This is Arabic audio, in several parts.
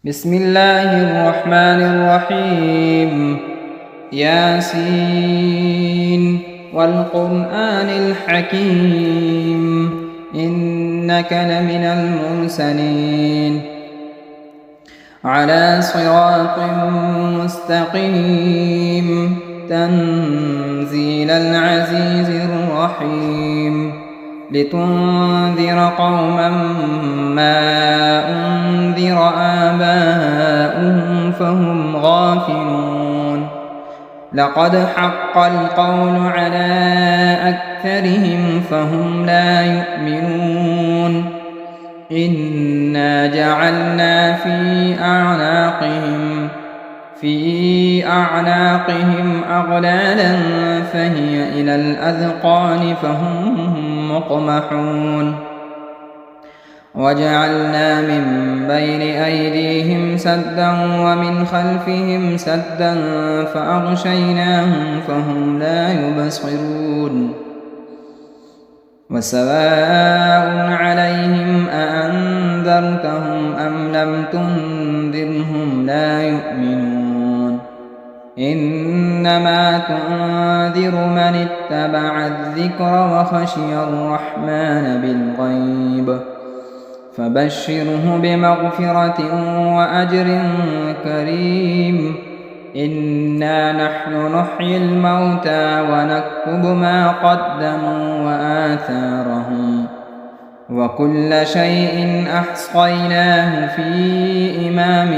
بسم الله الرحمن الرحيم. ياسين والقرآن الحكيم إنك لمن المرسلين على صراط مستقيم تنزيل العزيز الرحيم لتنذر قوما ما أنذر آباؤهم فهم غافلون لقد حق القول على أكثرهم فهم لا يؤمنون إنا جعلنا في أعناقهم أغلالا فهي إلى الأذقان فهم مقمحون وجعلنا من بين أيديهم سدا ومن خلفهم سدا فأغشيناهم فهم لا يبصرون وسواء عليهم أأنذرتهم أم لم تنذرهم لا يؤمنون إنما تنذر من اتبع الذكر وخشي الرحمن بالغيب فبشره بمغفرة وأجر كريم إنا نحن نحيي الموتى ونكتب ما قدموا وآثارهم وكل شيء أحصيناه في إمام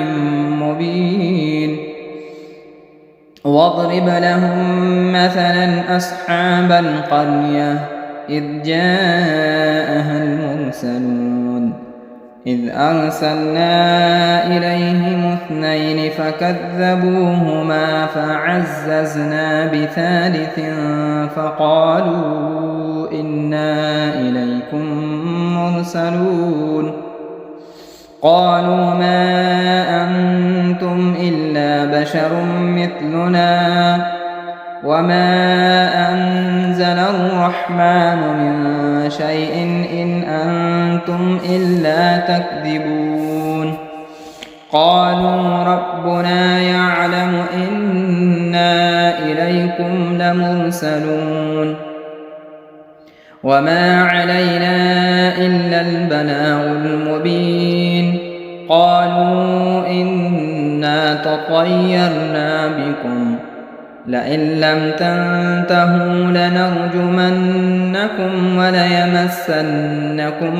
مبين واضرب لهم مثلا أصحاب القرية إذ جاءها المرسلون إذ أرسلنا إليهم 2 فكذبوهما فعززنا بثالث فقالوا إنا إليكم مرسلون قالوا ما أنتم إلا بشر مثلنا وما أنزل الرحمن من شيء إن أنتم إلا تكذبون قالوا ربنا يعلم إنا إليكم لمرسلون وما علينا إلا البلاغ المبين قالوا إنا تطيرنا بكم لئن لم تنتهوا لنرجمنكم وليمسنكم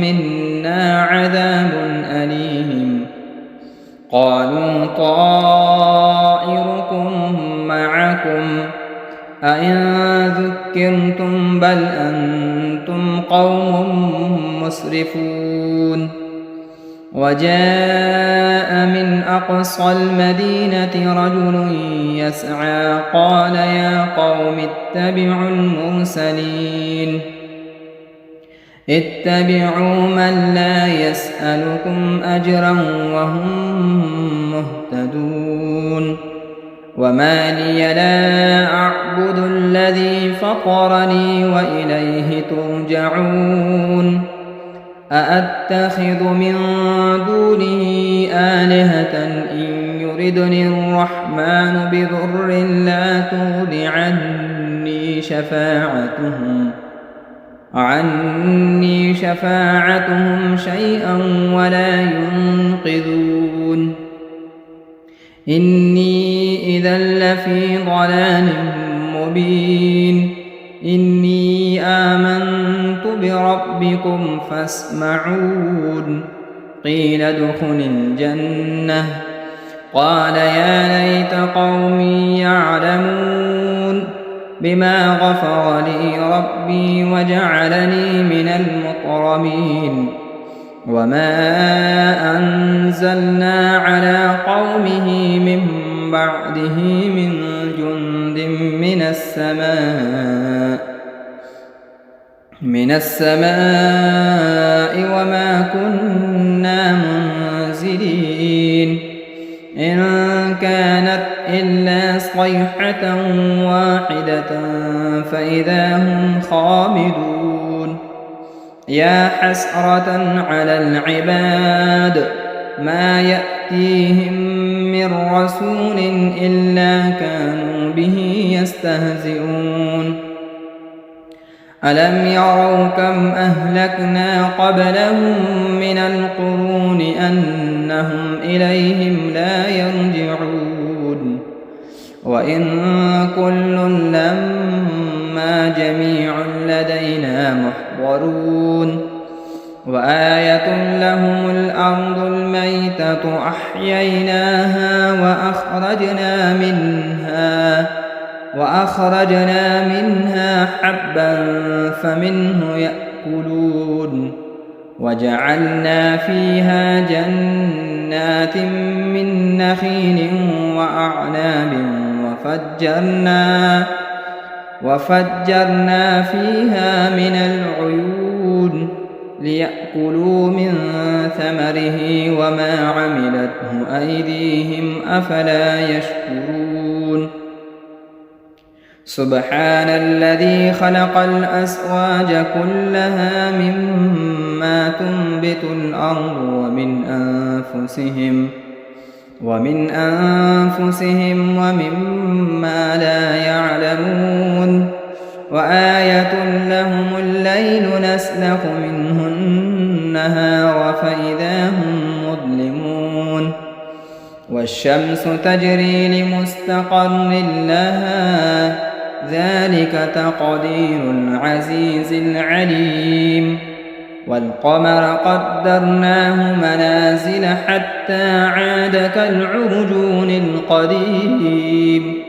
منا عذاب أليم قالوا طائركم معكم أئن ذكرتم بل أنتم قوم مسرفون وجاء من أقصى المدينة رجل يسعى قال يا قوم اتبعوا المرسلين اتبعوا من لا يسألكم أجرا وهم مهتدون وما لي لا أعبد الذي فطرني وإليه ترجعون أأتخذ من دونه آلهة إن يردني الرحمن بضر لا تغن عني شفاعتهم شيئا ولا ينقذون إني إذا لفي ضلال مبين إني آمنت بربكم فاسمعون قيل ادخل الجنة قال يا ليت قومي يعلمون بما غفر لي ربي وجعلني من المكرمين وما أنزلنا على قومه من بعده من جند من السماء وما كنا منزلين إن كانت إلا صيحة واحدة فإذا هم خامدون يا حسرة على العباد ما يأتون يأتيهم من رسول إلا كانوا به يستهزئون ألم يروا كم أهلكنا قبلهم من القرون أنهم إليهم لا يرجعون وإن كل لما جميع لدينا محضرون وآية لهم الأرض الميتة أحييناها وأخرجنا منها حبا فمنه يأكلون وجعلنا فيها جنات من نخيل وأعناب وفجرنا فيها من العيون ليأكلوا من ثمره وما عملته أيديهم أفلا يشكرون سبحان الذي خلق الأزواج كلها مما تنبت الأرض ومن أنفسهم ومما لا يعلمون وآية لهم الليل نسلخ منه النهار فإذا هم مظلمون والشمس تجري لمستقر لها ذلك تقدير العزيز العليم والقمر قدرناه منازل حتى عاد كالعرجون القديم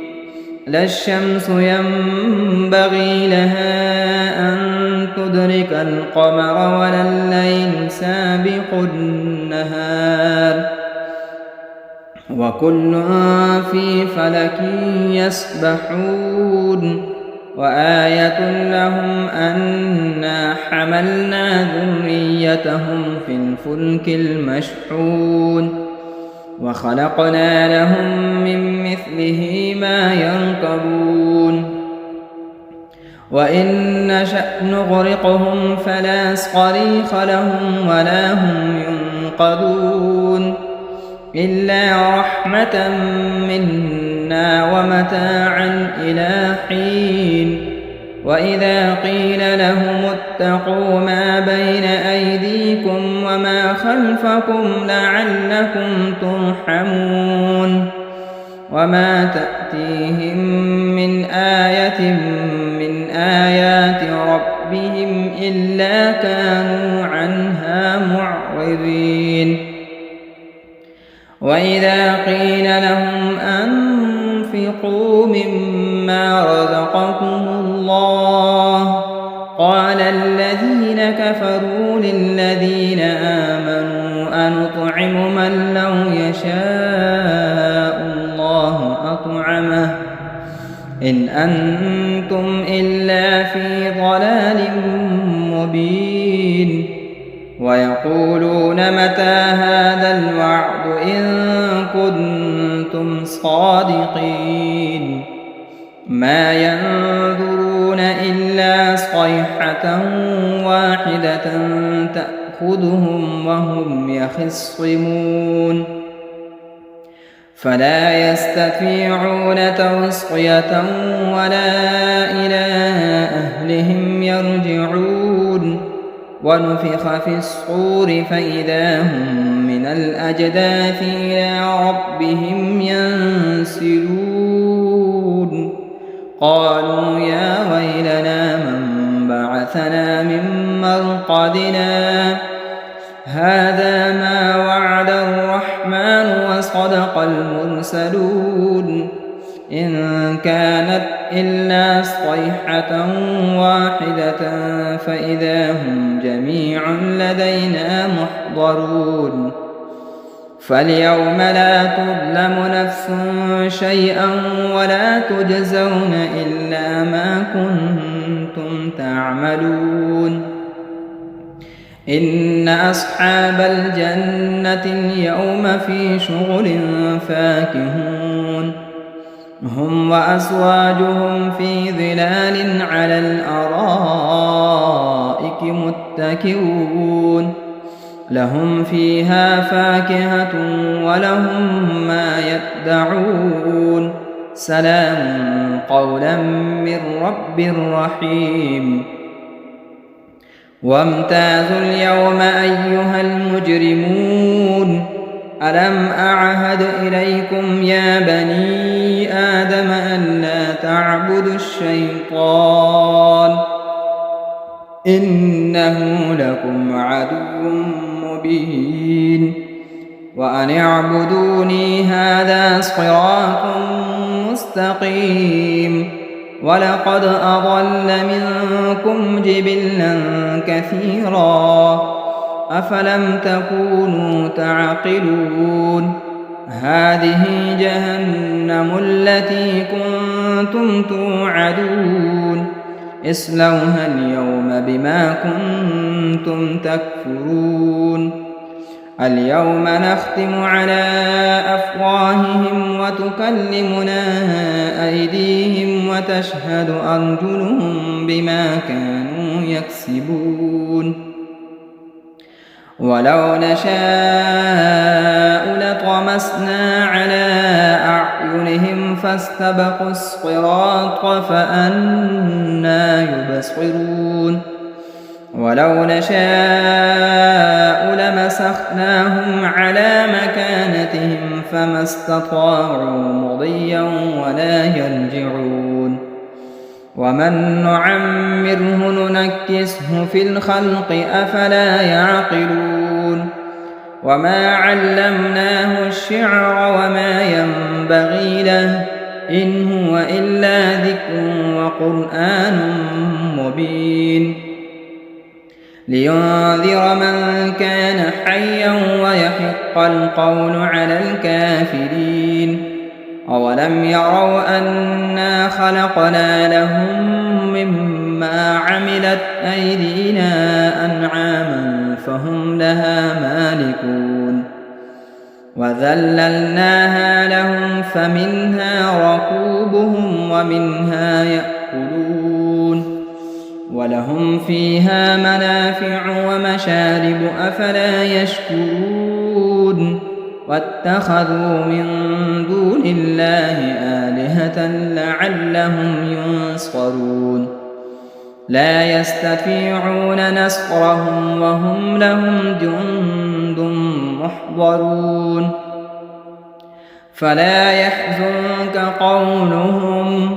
لا الشمس ينبغي لها أن تدرك القمر ولا الليل سابق النهار وكل في فلك يسبحون وآية لهم أنا حملنا ذريتهم في الفلك المشحون وخلقنا لهم من مثله ما يركبون وإن نشأ نغرقهم فلا صريخ لهم ولا هم ينقذون إلا رحمة منا ومتاعا إلى حين وإذا قيل لهم اتقوا ما بين أيديكم وما خلفكم لعلكم ترحمون وما تأتيهم من آية من آيات ربهم إلا كانوا عنها معرضين وإذا قيل لهم أنفقوا مما رزقكم الله قال الذين كفروا للذين آمنوا أنطعم من لو يشاء الله أطعمه إن أنتم إلا في ضلال مبين ويقولون متى هذا الوعد إن كنتم صادقين ما ينظرون إلا صيحة واحدة تأخذهم وهم يخصمون فلا يستطيعون توصية ولا إلى أهلهم يرجعون ونفخ في الصور فإذا هم من الأجداث إلى ربهم ينسلون قالوا يا ويلنا من بعثنا من مرقدنا هذا ما وعد الرحمن وصدق المرسلون إن كانت إلا صيحة واحدة فإذا هم جميع لدينا محضرون فاليوم لا تظلم نفس شيئا ولا تجزون إلا ما كنتم تعملون إن أصحاب الجنة اليوم في شغل فاكهون هم وأزواجهم في ظلال على الأرائك متكئون لهم فيها فاكهة ولهم ما يدعون سلام قولا من رب رحيم وامتازوا اليوم أيها المجرمون ألم أعهد إليكم يا بني آدم ألا تعبدوا الشيطان إنه لكم عدو مبين وأن اعبدوني هذا صراط مستقيم ولقد أضل منكم جبلا كثيرا أفلم تكونوا تعقلون هذه جهنم التي كنتم توعدون اصلوها اليوم بما كنتم تكفرون اليوم نختم على أفواههم وتكلمنا أيديهم وتشهد أرجلهم بما كانوا يكسبون ولو نشاء لطمسنا على أعينهم فاستبقوا الصراط فأنى يبصرون ولو نشاء لمسخناهم على مكانتهم فما استطاعوا مضيا ولا يرجعون ومن نعمره ننكسه في الخلق أفلا يعقلون وما علمناه الشعر وما ينبغي له إن هو إلا ذكر وقرآن مبين لينذر من كان حيا ويحق القول على الكافرين أولم يروا أنا خلقنا لهم مما عملت أيدينا أنعاما فهم لها مالكون وذللناها لهم فمنها ركوبهم ومنها يأكلون ولهم فيها منافع ومشارب أفلا يشكرون واتخذوا من دون الله آلهة لعلهم ينصرون لا يستطيعون نصرهم وهم لهم جند محضرون فلا يحزنك قولهم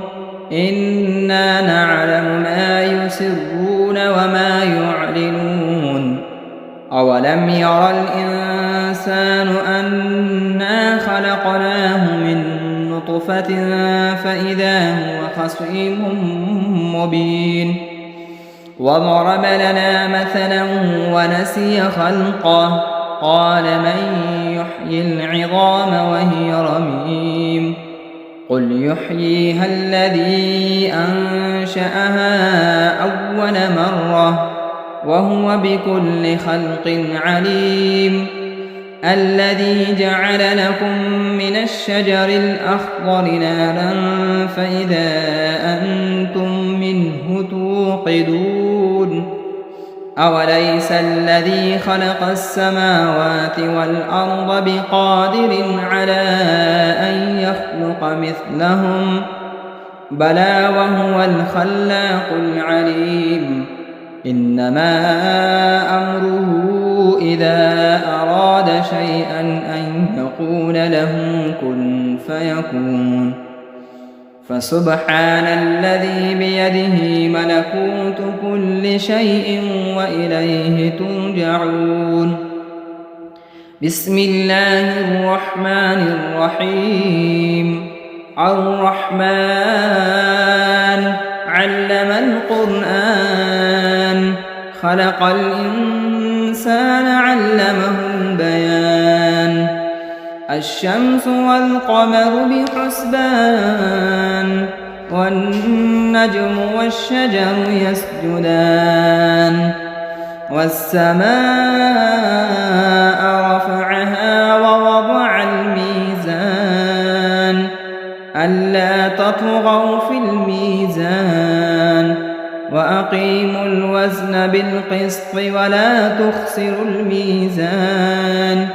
إنا نعلم ما يسرون وما يعلنون أولم ير الإنسان أنا خلقناه من نطفة فإذا هو خصيم مبين وضرب لنا مثلا ونسي خلقه قال من يحيي العظام وهي رميم قل يحييها الذي أنشأها أول مرة وهو بكل خلق عليم الذي جعل لكم من الشجر الأخضر نارا فإذا أنتم منه توقدون أوليس الذي خلق السماوات والأرض بقادر على أن يخلق مثلهم بلى وهو الخلاق العليم إنما أمره إذا أراد شيئا أن يقول له كن فيكون فسبحان الذي بيده ملكوت كل شيء وإليه ترجعون بسم الله الرحمن الرحيم الرحمن علم القرآن خلق الإنسان علمه البيان الشمس والقمر بحسبان والنجم والشجر يسجدان والسماء رفعها ووضع الميزان ألا تطغوا في الميزان وأقيموا الوزن بالقسط ولا تخسروا الميزان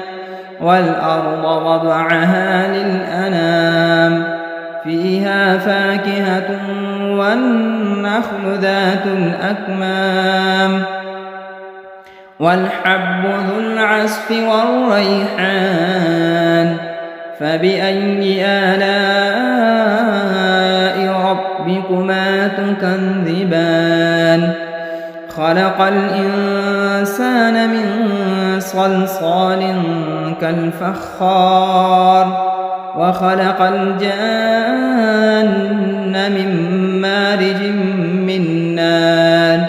والأرض وضعها للأنام فيها فاكهة والنخل ذات الأكمام والحب ذو العصف والريحان فبأي آلاء ربكما تكذبان خلق الإنسان من صلصال كالفخار وخلق الجان من مارج من نار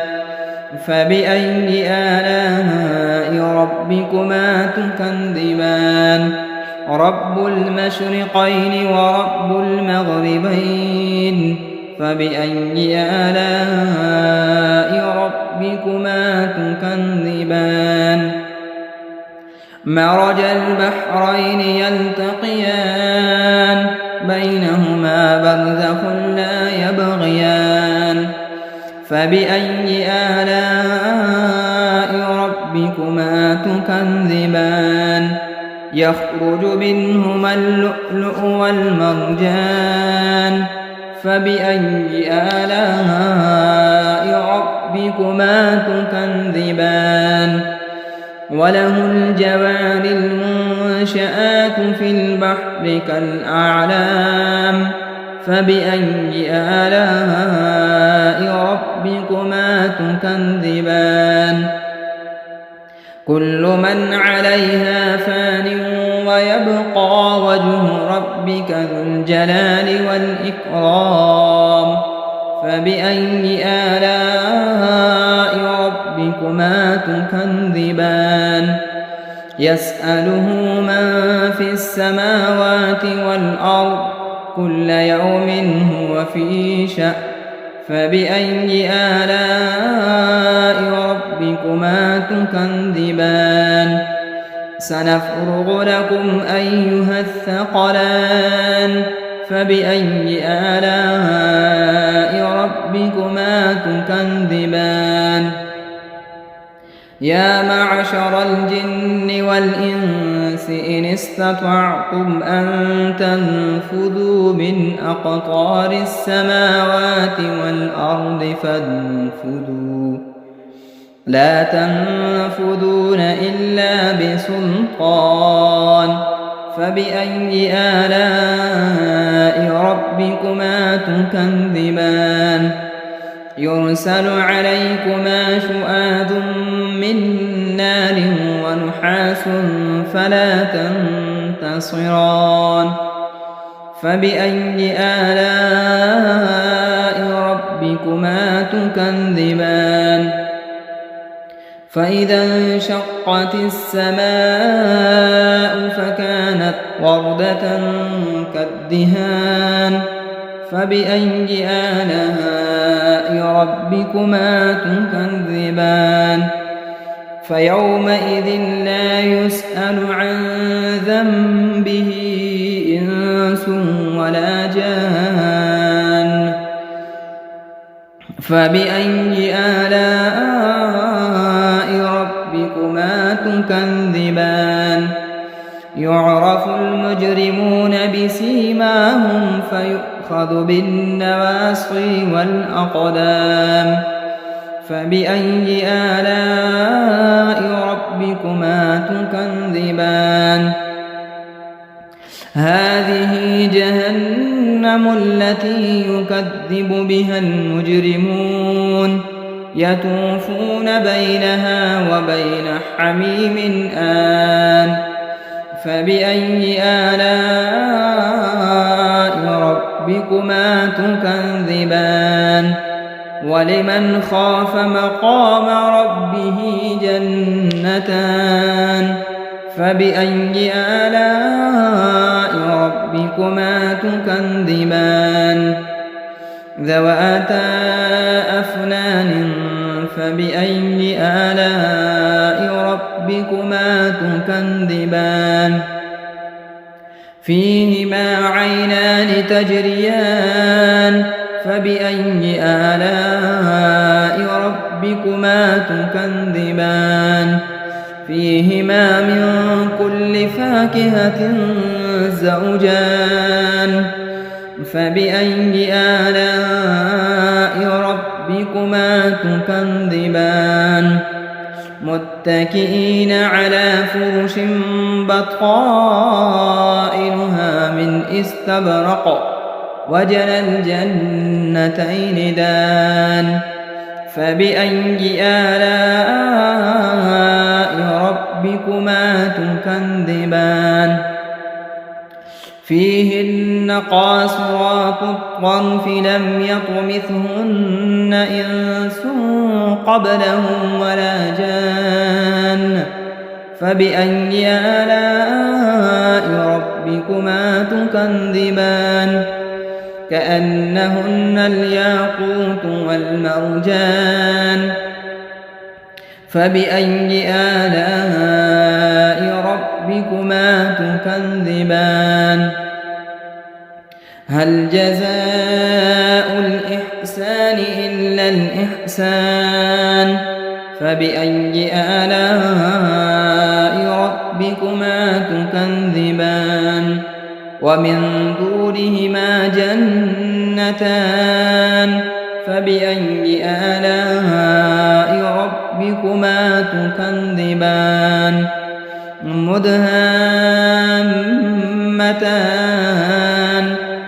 فبأي آلاء ربكما تكذبان رب المشرقين ورب المغربين فبأي آلاء ربكما تكذبان مرج البحرين يلتقيان بينهما برزخ لا يبغيان فبأي آلاء ربكما تكذبان يخرج منهما اللؤلؤ والمرجان فبأي آلاء ربكما تكذبان وله الجوار المنشآت في البحر كالأعلام فبأي آلاء ربكما تكذبان كل من عليها فان ويبقى وجه ربك ذو الجلال والإكرام فبأي آلاء ربكما تكذبان يسأله من في السماوات والأرض كل يوم هو في شأن فبأي آلاء ربكما تكذبان سنفرغ لكم أيها الثقلان فبأي آلاء ربكما تكذبان يا معشر الجن والإنس إن استطعتم أن تنفذوا من أقطار السماوات والأرض فانفذوا لا تنفذون إلا بسلطان فبأي آلاء ربكما تكذبان يرسل عليكما شؤاد من نار ونحاس فلا تنتصران فبأي آلاء ربكما تكذبان فإذا انشقت السماء فكانت وردة كالدهان فبأي آلاء ربكما تكذبان فيومئذ لا يسأل عن ذنبه إنس ولا جان فبأي آلاء ربكما تكذبان يعرف المجرمون بسيماهم فيؤخذ بالنواصي والأقدام فبأي آلاء ربكما تكذبان هذه جهنم التي يكذب بها المجرمون يطوفون بينها وبين حميم آن فبأي آلاء ربكما تكذبان ولمن خاف مقام ربه جنتان فبأي آلاء ربكما تكذبان ذواتا أفنان فبأي آلاء ربكما تكذبان فيهما عينان تجريان فبأي آلاء ربكما تكذبان فيهما من كل فاكهة زوجان فبأي آلاء ربكما تكذبان متكئين على فرش بطائنها من استبرق وجنى الجنتين دان فبأي آلاء ربكما تكذبان فيهن قاصرات الطرف لم يطمثهن إنس قبلهم ولا جان فبأي آلاء ربكما تكذبان كأنهن الياقوت والمرجان فبأي آلاء ربكما تكذبان هل جزاء الإحسان إلا الإحسان فبأي آلاء ربكما تكذبان ومن دونهما جنتان فبأي آلاء ربكما تكذبان مدهامتان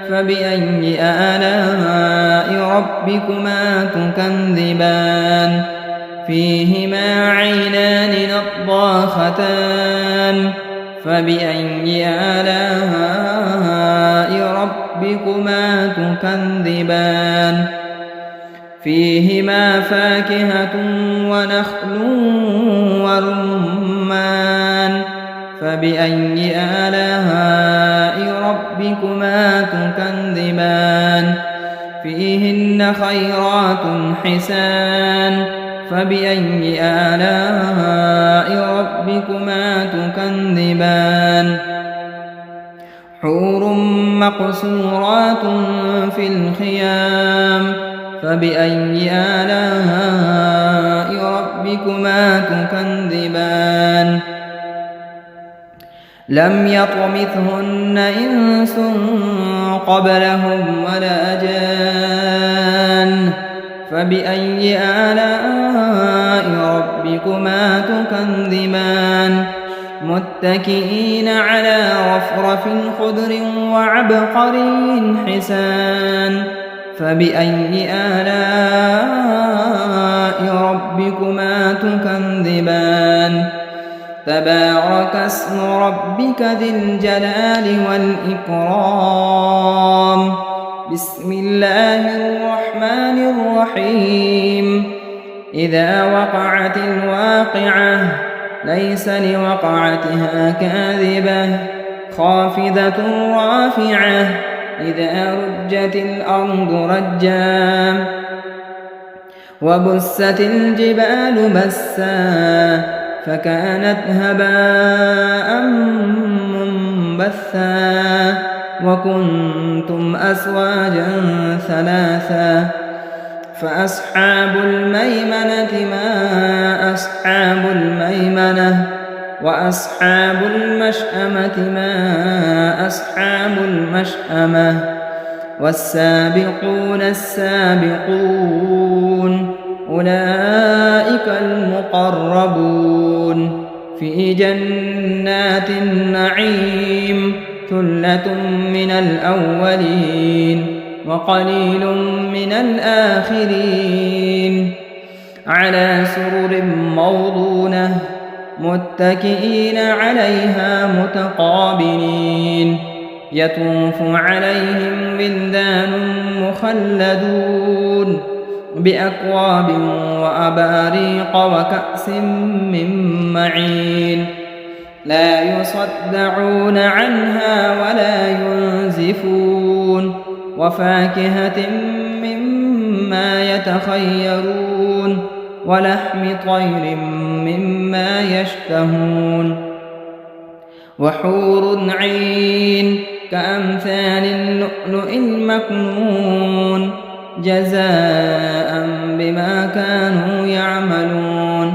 فبأي آلاء ربكما تكذبان فيهما عينان نضاختان فبأي آلاء ربكما تكذبان فيهما فاكهة ونخل ورمان فبأي آلاء ربكما تكذبان فيهن خيرات حسان فبأي آلاء ربكما تكذبان حور مقصورات في الخيام فبأي آلاء ربكما تكذبان لم يطمثهن إنس قبلهم ولا جان فبأي آلاء ربكما تكذبان متكئين على رفرف خضر وعبقري حسان فبأي آلاء ربكما تكذبان تبارك اسم ربك ذي الجلال والإكرام بسم الله الرحمن الرحيم إذا وقعت الواقعة ليس لوقعتها كاذبة خافضة رافعة إذا رجت الأرض رجا وبست الجبال بسا فكانت هباء منبثا وكنتم أزواجا ثلاثا فأصحاب الميمنة ما أصحاب الميمنة وأصحاب المشأمة ما أصحاب المشأمة والسابقون السابقون أولئك المقربون في جنات النعيم ثلة من الأولين وقليل من الآخرين على سرر موضونة متكئين عليها متقابلين يطوف عليهم ولدان مخلدون بأكواب وأباريق وكأس من معين لا يصدعون عنها ولا ينزفون وفاكهة مما يتخيرون ولحم طير مما يشتهون وحور عين كأمثال اللؤلؤ المكنون جزاء بما كانوا يعملون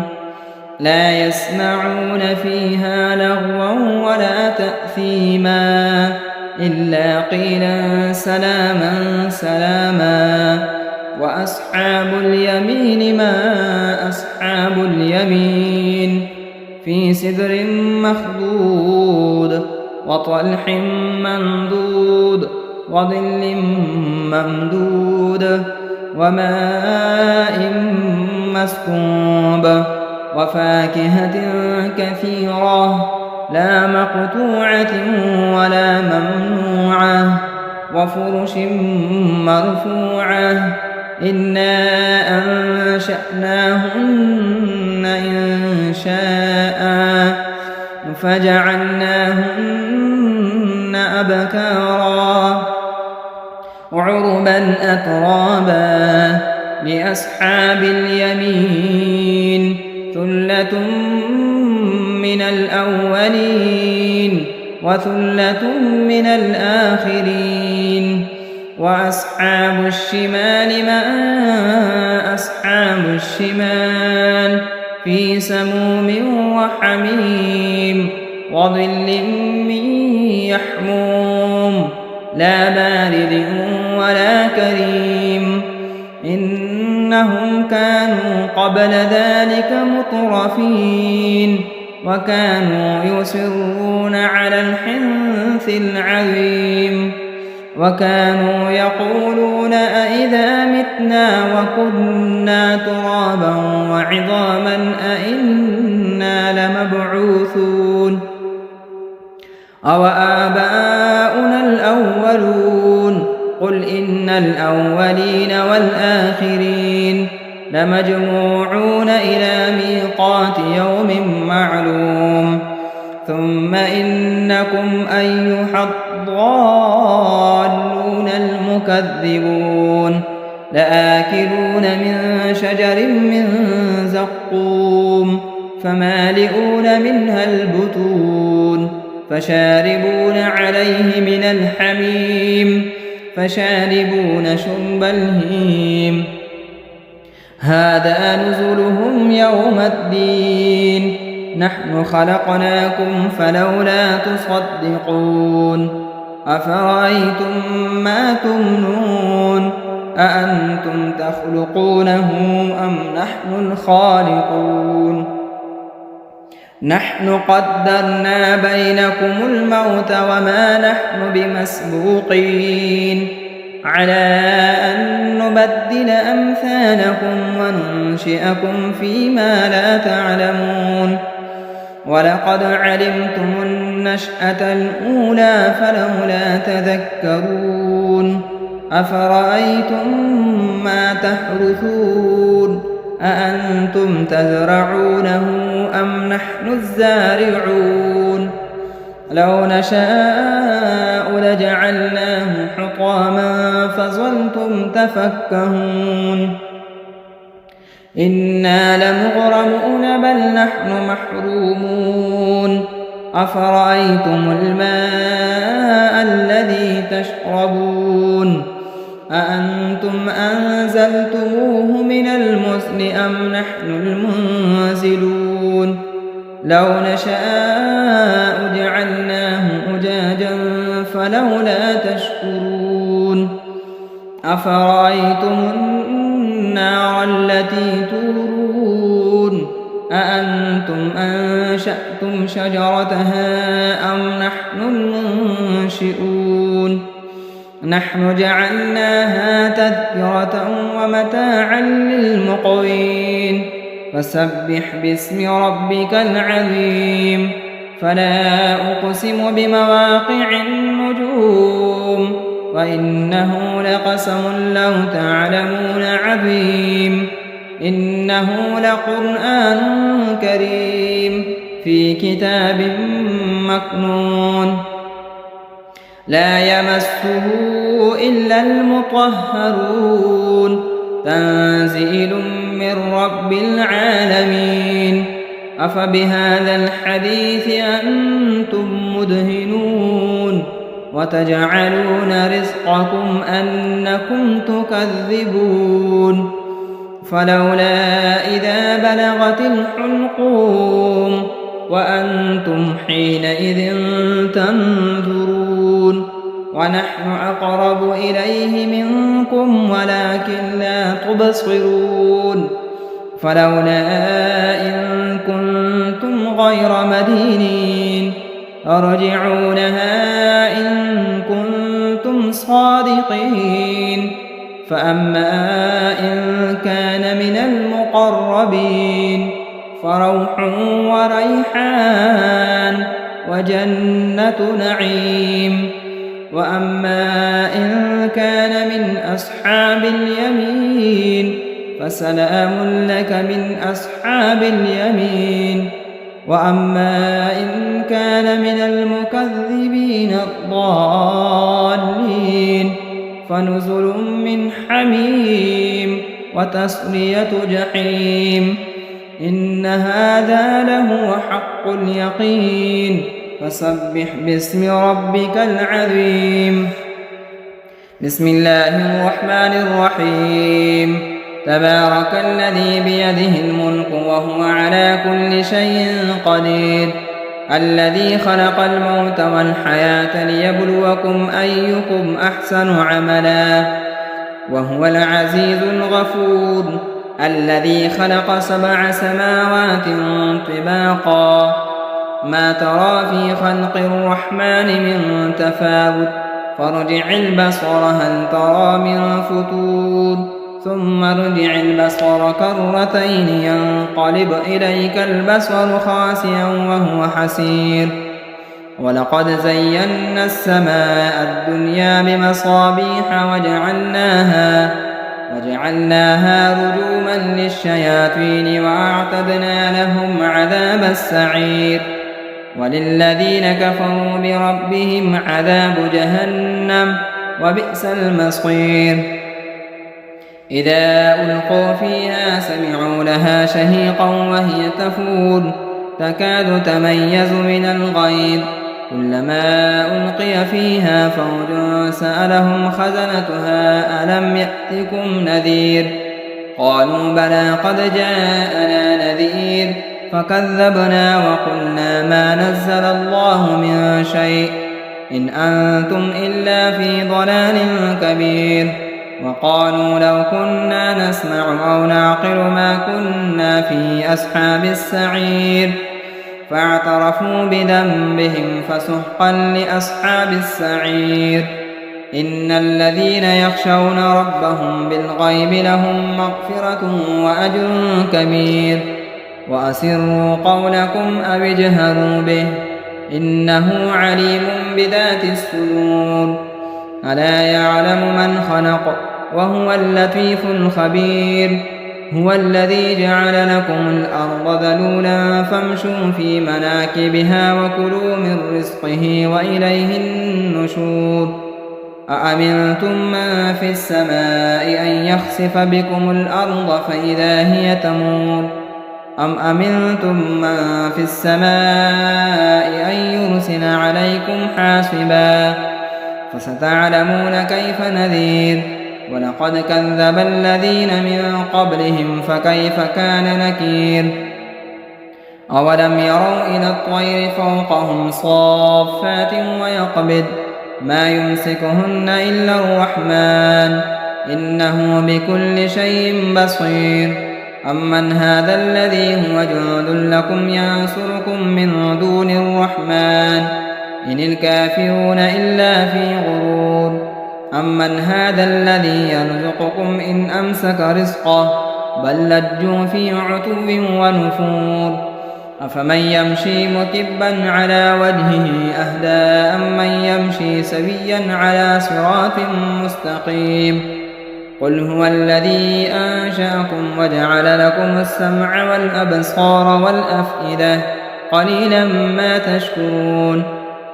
لا يسمعون فيها لغوا ولا تأثيما إلا قيلا سلاما سلاما وأصحاب اليمين ما أصحاب اليمين في سدر مخضود وطلح منضود وظل ممدود وماء مسكوب وفاكهة كثيرة لا مقطوعة ولا ممنوعة وفرش مرفوعة إنا أنشأناهن إنشاء فجعلناهن أبكارا عربا أترابا لأصحاب اليمين ثلة من الأولين وثلة من الآخرين وأصحاب الشمال ما أصحاب الشمال في سموم وحميم وظل من يحموم لا بارد ولا كريم إنهم كانوا قبل ذلك مترفين وكانوا يصرون على الحنث العظيم وكانوا يقولون أئذا متنا وكنا ترابا وعظاما أئنا لمبعوثون أو آباؤنا الأولون قل إن الأولين والآخرين لمجموعون إلى ميقات يوم معلوم ثم إنكم أيها الضالون المكذبون لآكلون من شجر من زقوم فمالئون منها البطون فشاربون عليه من الحميم فشاربون شرب الهيم هذا نزلهم يوم الدين نحن خلقناكم فلولا تصدقون أفرأيتم ما تمنون أأنتم تخلقونه أم نحن الخالقون نحن قدرنا بينكم الموت وما نحن بمسبوقين على أن نبدل أمثالكم وننشئكم فيما لا تعلمون ولقد علمتم النشأة الأولى فلولا تذكرون أفرأيتم ما تحرثون أأنتم تزرعونه أم نحن الزارعون لو نشاء لجعلناه حطاما فظلتم تفكهون إنا لمغرمون بل نحن محرومون أفرأيتم الماء الذي تشربون أأنتم أنزلتموه من المزن أم نحن المنزلون لو نشاء جعلناه أجاجا فلولا تشكرون أفرأيتم النار التي تورون أأنتم أنشأتم شجرتها أم نحن المنشئون نحن جعلناها تذكرة ومتاعا للمقوين فسبح باسم ربك العظيم فلا أقسم بمواقع النجوم وإنه لقسم لو تعلمون عظيم إنه لقرآن كريم في كتاب مكنون لا يمسه إلا المطهرون تنزيل من رب العالمين أفبهذا الحديث أنتم مدهنون وتجعلون رزقكم أنكم تكذبون فلولا إذا بلغت الحلقوم وأنتم حينئذ تنظرون ونحن أقرب إليه منكم ولكن لا تبصرون فلولا إن كنتم غير مدينين ارجعونها إن كنتم صادقين فأما إن كان من المقربين فروح وريحان وجنة نعيم وأما إن كان من أصحاب اليمين فسلام لك من أصحاب اليمين وأما إن كان من المكذبين الضالين فنزل من حميم وتصلية جحيم إن هذا لهو حق اليقين فسبح باسم ربك العظيم بسم الله الرحمن الرحيم تبارك الذي بيده الملك وهو على كل شيء قدير الذي خلق الموت والحياة ليبلوكم أيكم أحسن عملا وهو العزيز الغفور الذي خلق 7 سماوات طباقا ما ترى في خلق الرحمن من تفاوت فارجع البصر هل ترى من فتور ثم ارجع البصر كرتين ينقلب إليك البصر خاسئا وهو حسير ولقد زينا السماء الدنيا بمصابيح وجعلناها رجوما للشياطين وأعتدنا لهم عذاب السعير وللذين كفروا بربهم عذاب جهنم وبئس المصير إذا ألقوا فيها سمعوا لها شهيقا وهي تفور تكاد تميز من الغيظ كلما ألقي فيها فوج سألهم خزنتها ألم يأتكم نذير قالوا بلى قد جاءنا نذير فكذبنا وقلنا ما نزل الله من شيء إن أنتم إلا في ضلال كبير وقالوا لو كنا نسمع أو نعقل ما كنا في أصحاب السعير فاعترفوا بذنبهم فسحقا لأصحاب السعير إن الذين يخشون ربهم بالغيب لهم مغفرة وأجر كبير وأسروا قولكم أو اجهروا به إنه عليم بذات الصدور ألا يعلم من خلق وهو اللطيف الخبير هو الذي جعل لكم الأرض ذلولا فامشوا في مناكبها وكلوا من رزقه وإليه النشور أأمنتم من في السماء أن يخسف بكم الأرض فإذا هي تمور أم أمنتم من في السماء أن يرسل عليكم حاصبا فستعلمون كيف نذير ولقد كذب الذين من قبلهم فكيف كان نكير أولم يروا إلى الطير فوقهم صافات ويقبض ما يمسكهن إلا الرحمن إنه بكل شيء بصير أمن هذا الذي هو جند لكم ينصركم من دون الرحمن إن الكافرون إلا في غرور أمن هذا الذي يرزقكم إن أمسك رزقه بل لجوا في عتو ونفور أفمن يمشي مكبا على وجهه أهدى أمن يمشي سويا على صراط مستقيم قل هو الذي أنشأكم وجعل لكم السمع والأبصار والأفئدة قليلا ما تشكرون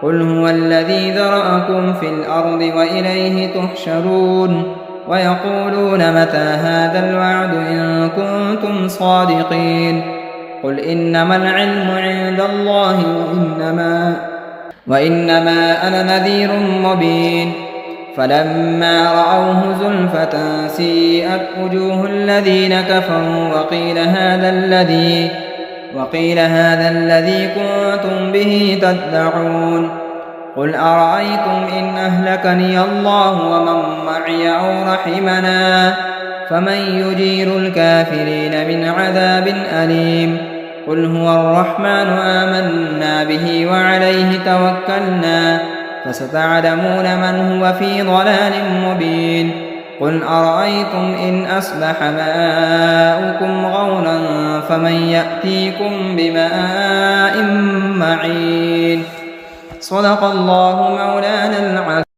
قل هو الذي ذرأكم في الأرض وإليه تحشرون ويقولون متى هذا الوعد إن كنتم صادقين قل إنما العلم عند الله وإنما أنا نذير مبين فلما رأوه زلفة سيئت وجوه الذين كفروا وقيل هذا الذي كنتم به تدعون قل أرأيتم إن أهلكني الله ومن معي أو رحمنا فمن يجير الكافرين من عذاب أليم قل هو الرحمن آمنا به وعليه توكلنا فستعلمون من هو في ضلال مبين قل أرأيتم إن أصبح ماؤكم غورا فمن يأتيكم بماء معين صدق الله مولانا العظيم.